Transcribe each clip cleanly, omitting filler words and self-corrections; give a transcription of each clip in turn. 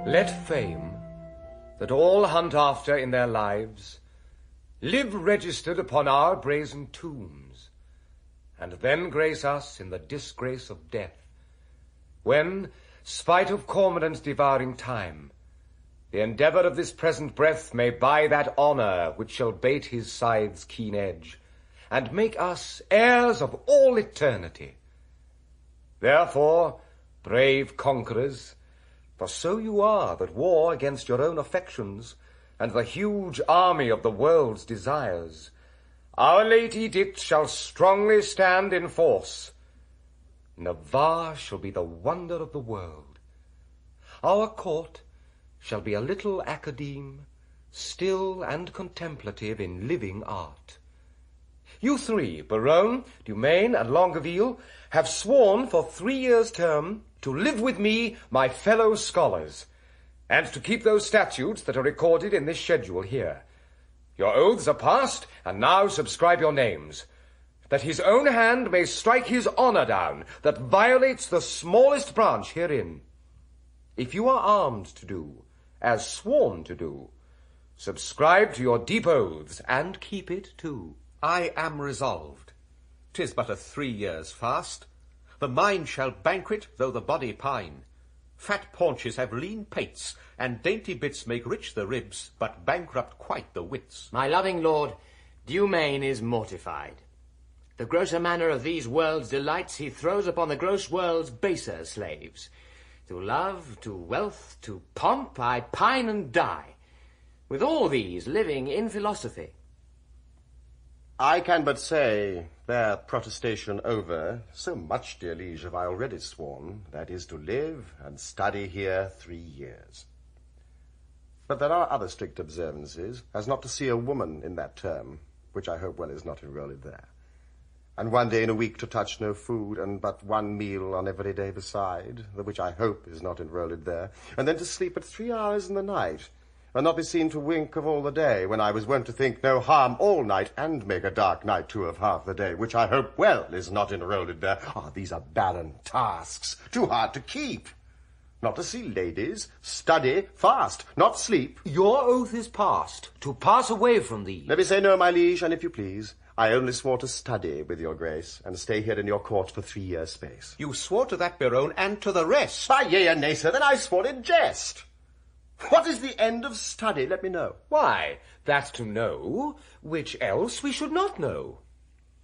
Let fame, that all hunt after in their lives, live registered upon our brazen tombs, and then grace us in the disgrace of death, when, spite of cormorants devouring time, the endeavour of this present breath may buy that honour which shall bait his scythe's keen edge, and make us heirs of all eternity. Therefore, brave conquerors, for so you are that war against your own affections, and the huge army of the world's desires, our late edict shall strongly stand in force. Navarre shall be the wonder of the world. Our court shall be a little academe, still and contemplative in living art. You three, Baron, Dumaine, and Longueville, have sworn for 3 years' term to live with me, my fellow scholars, and to keep those statutes that are recorded in this schedule here. Your oaths are passed, and now subscribe your names, that his own hand may strike his honour down, that violates the smallest branch herein. If you are armed to do, as sworn to do, subscribe to your deep oaths, and keep it too. I am resolved. 'Tis but a 3 years' fast. The mind shall banquet, though the body pine. Fat paunches have lean pates, and dainty bits make rich the ribs, but bankrupt quite the wits. My loving lord, Dumaine is mortified. The grosser manner of these world's delights he throws upon the gross world's baser slaves. To love, to wealth, to pomp, I pine and die, with all these living in philosophy. I can but say, their protestation over, so much, dear liege, have I already sworn, that is to live and study here 3 years. But there are other strict observances, as not to see a woman in that term, which I hope well is not enrolled there, and 1 day in a week to touch no food, and but 1 meal on every day beside, the which I hope is not enrolled there, and then to sleep at 3 hours in the night, and not be seen to wink of all the day, when I was wont to think no harm all night, and make a dark night too of half the day, which I hope well is not enrolled there. Ah, these are barren tasks, too hard to keep. Not to see ladies, study, fast, not sleep. Your oath is passed, to pass away from thee. Let me say no, my liege, and if you please, I only swore to study with your grace, and stay here in your court for 3 years' space. You swore to that, Baron, and to the rest. By yea and nay, sir, then I swore in jest. What is the end of study? Let me know. Why, that to know, which else we should not know.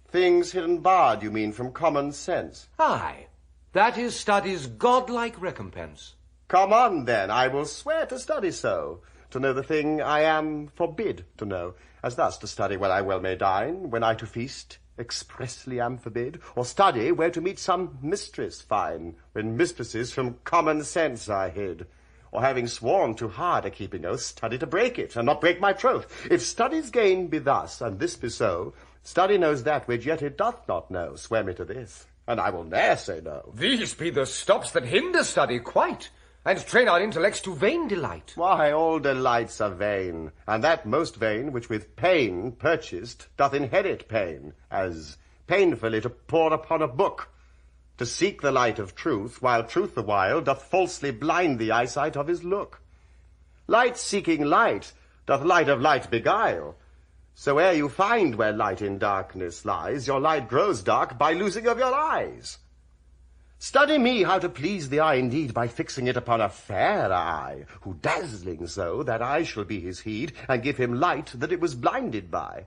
Things hidden barred, you mean, from common sense? Aye, that is study's godlike recompense. Come on, then, I will swear to study so, to know the thing I am forbid to know, as thus to study where I well may dine, when I to feast expressly am forbid, or study where to meet some mistress fine, when mistresses from common sense are hid. Or having sworn too hard a keeping oath, study to break it, and not break my troth. If study's gain be thus, and this be so, study knows that which yet it doth not know. Swear me to this, and I will ne'er say no. These be the stops that hinder study quite, and train our intellects to vain delight. Why, all delights are vain, and that most vain which with pain purchased doth inherit pain, as painfully to pore upon a book, to seek the light of truth, while truth the while doth falsely blind the eyesight of his look. Light seeking light, doth light of light beguile. So ere you find where light in darkness lies, your light grows dark by losing of your eyes. Study me how to please the eye indeed, by fixing it upon a fair eye, who dazzling so, that I shall be his heed, and give him light that it was blinded by.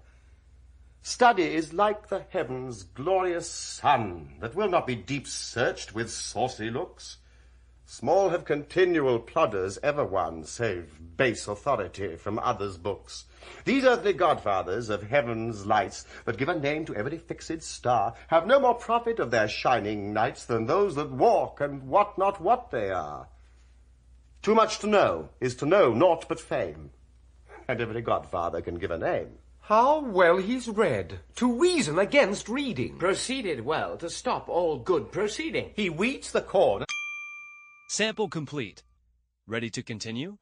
Study is like the heaven's glorious sun, that will not be deep searched with saucy looks. Small have continual plodders ever won, save base authority from others' books. These earthly godfathers of heaven's lights, that give a name to every fixed star, have no more profit of their shining nights than those that walk and wot not what they are. Too much to know is to know naught but fame, and every godfather can give a name. How well he's read, to reason against reading. Proceeded well to stop all good proceeding. He weeds the corn. Sample complete. Ready to continue?